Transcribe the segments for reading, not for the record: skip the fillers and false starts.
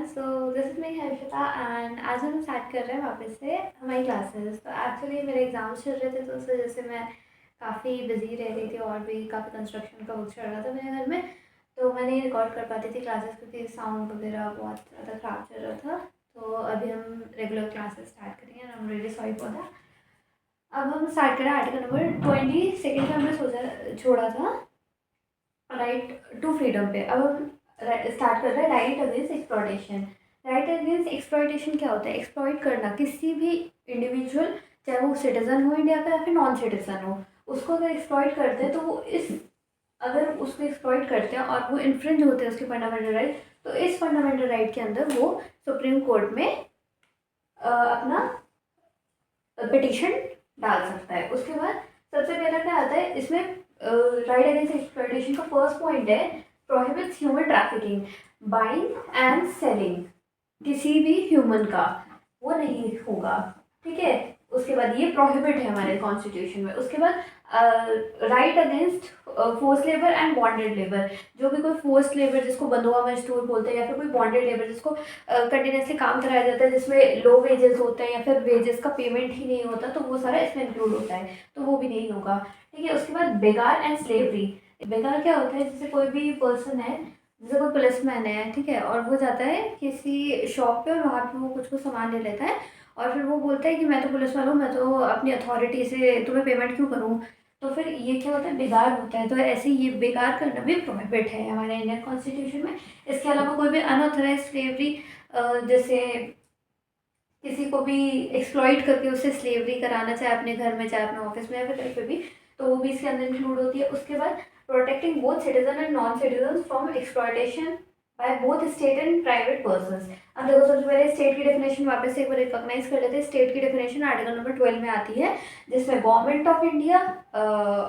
So this is मेरी Harshita and आज हम स्टार्ट कर रहे हैं वापस से हमारी क्लासेस। तो एक्चुअली मेरे एग्ज़ाम्स चल रहे थे तो उस वजह से मैं काफ़ी बिजी रह रही थी और भी काफ़ी कंस्ट्रक्शन का वर्क चल रहा था मेरे घर में, तो मैं नहीं रिकॉर्ड कर पाती थी क्लासेस क्योंकि साउंड वगैरह बहुत ज़्यादा ख़राब चल रहा था। तो अभी हम रेगुलर क्लासेस स्टार्ट करेंगे and I am really sorry for that. अब हम स्टार्ट करें आर्टिकल नंबर 22 हमने सोचा छोड़ा था राइट टू फ्रीडम पे। अब हम स्टार्ट कर रहे हैं right against exploitation. Right against exploitation क्या होता है? एक्सप्लॉइट करना किसी भी इंडिविजुअल, चाहे वो सिटीजन हो इंडिया का या फिर नॉन सिटीजन हो, उसको अगर एक्सप्लॉइट करते हैं तो वो इस अगर उसको एक्सप्लॉइट करते हैं और वो इन्फ्रिंज होते हैं उसके फंडामेंटल राइट, तो इस फंडामेंटल राइट के अंदर वो सुप्रीम कोर्ट में अपना पिटिशन डाल सकता है। उसके बाद सबसे पहला क्या आता है इसमें, राइट अगेंस्ट एक्सप्लॉयटेशन का फर्स्ट पॉइंट है prohibits human trafficking, buying and selling. किसी भी ह्यूमन का वो नहीं होगा, ठीक है। उसके बाद ये प्रोहिबिट है हमारे कॉन्स्टिट्यूशन में। उसके बाद right against force labour and bonded labour. जो भी कोई फोर्स लेबर जिसको बंधुआ मजदूर बोलते हैं या फिर कोई बॉन्डेड लेबर जिसको कंटिन्यूसली काम कराया जाता है जिसमें लो वेजेस होते हैं या फिर वेजेस का पेमेंट ही नहीं होता, तो वो सारा इसमें इंक्लूड होता है, तो वो भी नहीं होगा, ठीक है। उसके बाद बेगार एंड स्लेवरी। बेगार क्या होता है? जैसे कोई भी पर्सन है, जैसे कोई पुलिसमैन है, ठीक है, और वो जाता है किसी शॉप पे और वहाँ पे वो कुछ सामान ले लेता है और फिर वो बोलता है कि मैं तो पुलिस वाला हूँ, मैं तो अपनी अथॉरिटी से तुम्हें पेमेंट क्यों करूँ। तो फिर ये क्या होता है? बेगार होता है। तो ऐसे ये बेगार करना भी प्रोहिबिट है हमारे इंडियन कॉन्स्टिट्यूशन में। इसके अलावा कोई भी अनऑथराइज स्लेवरी, जैसे किसी को भी एक्सप्लॉइट करके उससे स्लेवरी कराना, चाहे अपने घर में चाहे अपने ऑफिस में या फिर कहीं पे भी, तो वो भी इसके अंदर इंक्लूड होती है। उसके बाद protecting both citizen and non citizen from exploitation by both state and private persons. अब देखो सबसे पहले स्टेट की डेफिनेशन वापस से एक बार रिकॉग्नाइज कर लेते हैं। स्टेट की डेफिनेशन आर्टिकल नंबर 12 में आती है, जिसमें government of India,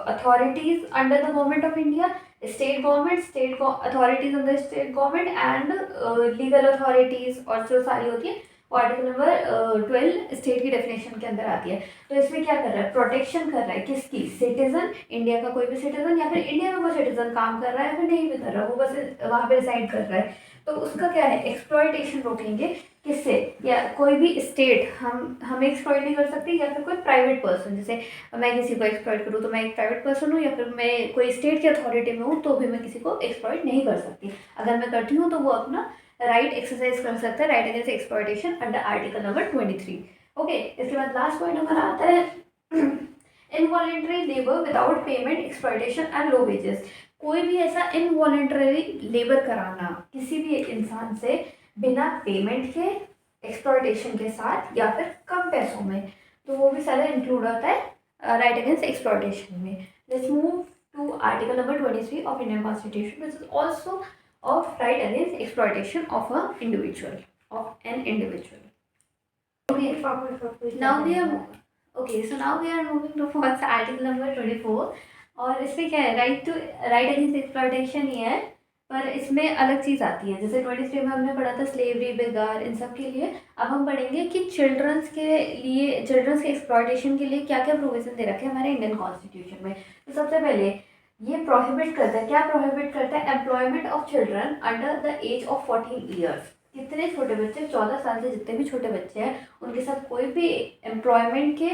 authorities under the government of India, state government, state authorities under state government and legal authorities, और जो सारी होती है वो आर्टिकल नंबर 12 स्टेट की डेफिनेशन के अंदर आती है। तो इसमें क्या कर रहा है? प्रोटेक्शन कर रहा है किसकी? सिटीजन, इंडिया का कोई भी सिटीजन या फिर इंडिया में कोई सिटीजन काम कर रहा है या फिर नहीं भी कर रहा, वो बस वहाँ पे रिसाइड कर रहा है, तो उसका क्या है? एक्सप्लॉयटेशन रोकेंगे। किससे? या कोई भी स्टेट हम एक्सप्लॉइट नहीं कर सकती, या फिर कोई प्राइवेट पर्सन, जैसे मैं किसी को एक्सप्लॉइट करूँ तो मैं एक प्राइवेट पर्सन हूँ, या फिर मैं कोई स्टेट की अथॉरिटी में हूँ तो भी मैं किसी को एक्सप्लॉइट नहीं कर सकती। अगर मैं करती हूँ तो वो अपना राइट एक्सरसाइज कर सकता है, right against exploitation under article number 23। Okay, इसके बाद लास्ट पॉइंट हमारा आता है involuntary labour without payment, exploitation and low wages. कोई भी ऐसा इनवॉलेंटरी लेबर कराना किसी भी इंसान से बिना पेमेंट के, एक्सप्लॉयटेशन के साथ या फिर कम पैसों में, तो वो भी सारा इंक्लूड होता है राइट अगेंस्ट एक्सप्लॉयटेशन में। Let's move to article number 23 of Indian constitution, which is also of right against exploitation of a individual, of an individual. Okay, now we are moving towards article number 24। और इसमें क्या है? Right against exploitation ही है, पर इसमें अलग चीज़ आती है। जैसे 23 में हमने पढ़ा था स्लेवरी, बेगार, इन सब के लिए। अब हम पढ़ेंगे कि चिल्ड्रंस के लिए, चिल्ड्रंस के एक्सप्लॉयटेशन के लिए क्या क्या प्रोविजन दे रखे हैं हमारे इंडियन कॉन्स्टिट्यूशन में। तो सबसे पहले ये प्रोहिबिट करता है, क्या प्रोहिबिट करता है? Employment of children under the age of 14 years. कितने छोटे बच्चे? 14 साल से जितने भी छोटे बच्चे हैं उनके साथ कोई भी एम्प्लॉयमेंट के,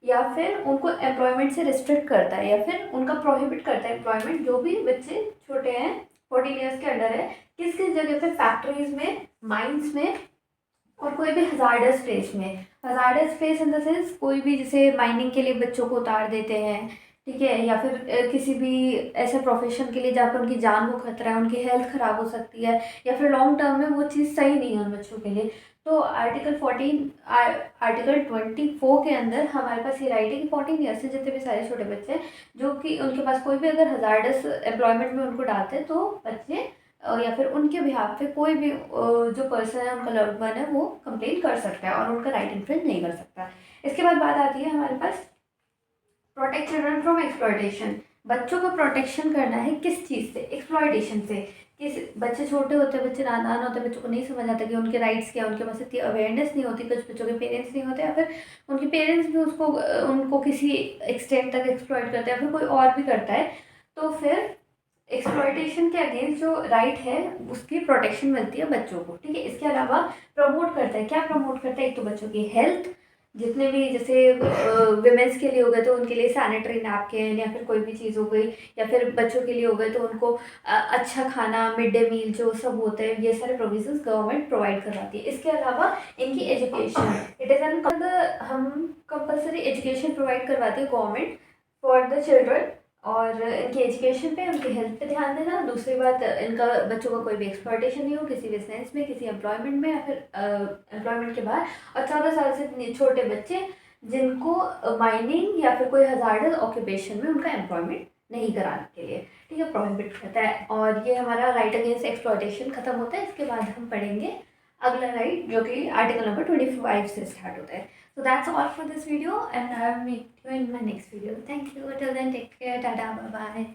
या फिर उनको एम्प्लॉयमेंट से रिस्ट्रिक्ट करता है या फिर उनका प्रोहिबिट करता है एम्प्लॉयमेंट। जो भी बच्चे छोटे हैं 14 ईयर्स के अंडर है, किस किस जगह पे? फैक्ट्रीज में, माइंस में, और कोई भी हजार्डस प्लेस में। Hazardous place in the sense कोई भी, जैसे माइनिंग के लिए बच्चों को उतार देते हैं, ठीक है, या फिर किसी भी ऐसे प्रोफेशन के लिए जहाँ पर उनकी जान को खतरा है, उनकी हेल्थ ख़राब हो सकती है, या फिर लॉन्ग टर्म में वो चीज़ सही नहीं है उन बच्चों के लिए। तो आर्टिकल 24 के अंदर हमारे पास ये राइट है कि 14 ईयर्स से जितने भी सारे छोटे बच्चे हैं जो कि उनके पास कोई भी अगर हजार्डस एम्प्लॉयमेंट में उनको डालते हैं, तो बच्चे या फिर उनके बिहाफ पे कोई भी जो पर्सन है, उनका लव्ड वन है, वो कंप्लेन कर सकता है और उनका राइट इन्फ्रिंज नहीं कर सकता। इसके बाद बात आती है हमारे पास प्रोटेक्ट चिल्ड्रन फ्रॉम एक्सप्लॉयटेशन। बच्चों का प्रोटेक्शन करना है किस चीज़ से? एक्सप्लॉयटेशन से। किस बच्चे छोटे होते हैं, बच्चे नादान होते हैं, बच्चों को नहीं समझ आता कि उनके राइट्स क्या, उनके पास इतनी अवेयरनेस नहीं होती, कुछ बच्चों के पेरेंट्स नहीं होते, या फिर उनके पेरेंट्स भी उनको किसी एक्सटेंट तक एक्सप्लॉयट करते हैं या फिर कोई और भी करता है, तो फिर एक्सप्लॉयटेशन के अगेंस्ट जो राइट है उसकी प्रोटेक्शन मिलती है बच्चों को, ठीक है। इसके अलावा प्रमोट करता है, क्या प्रमोट करता है, एक तो बच्चों की हेल्थ, जितने भी जैसे विमेंस के लिए हो गए तो उनके लिए सैनिटरी नैपकिन या फिर कोई भी चीज़ हो गई, या फिर बच्चों के लिए हो गए तो उनको अच्छा खाना, मिड डे मील जो सब होते हैं, ये सारे प्रोविजंस गवर्नमेंट प्रोवाइड करवाती है। इसके अलावा इनकी एजुकेशन, इट इज़ एन हम कंपलसरी एजुकेशन प्रोवाइड करवाती है गवर्नमेंट फॉर द चिल्ड्रन, और इनकी एजुकेशन पे, उनकी हेल्थ पे ध्यान देना। दूसरी बात, इनका बच्चों का कोई भी एक्सप्लॉयटेशन नहीं हो किसी बिजनेस में, किसी एम्प्लॉयमेंट में या फिर एम्प्लॉयमेंट के बाहर। और 14 साल से छोटे बच्चे जिनको माइनिंग या फिर कोई हजार्डस ऑक्यूपेशन में उनका एम्प्लॉयमेंट नहीं कराने के लिए, ठीक है, प्रोहिबिट करता है। और ये हमारा राइट अगेंस्ट एक्सप्लॉयटेशन खत्म होता है। इसके बाद हम पढ़ेंगे अगला राइट, जो कि आर्टिकल नंबर 25 से स्टार्ट होता है। So that's all for this video, and I'll meet you in my next video. Thank you. Till then, take care. Tada. Bye bye.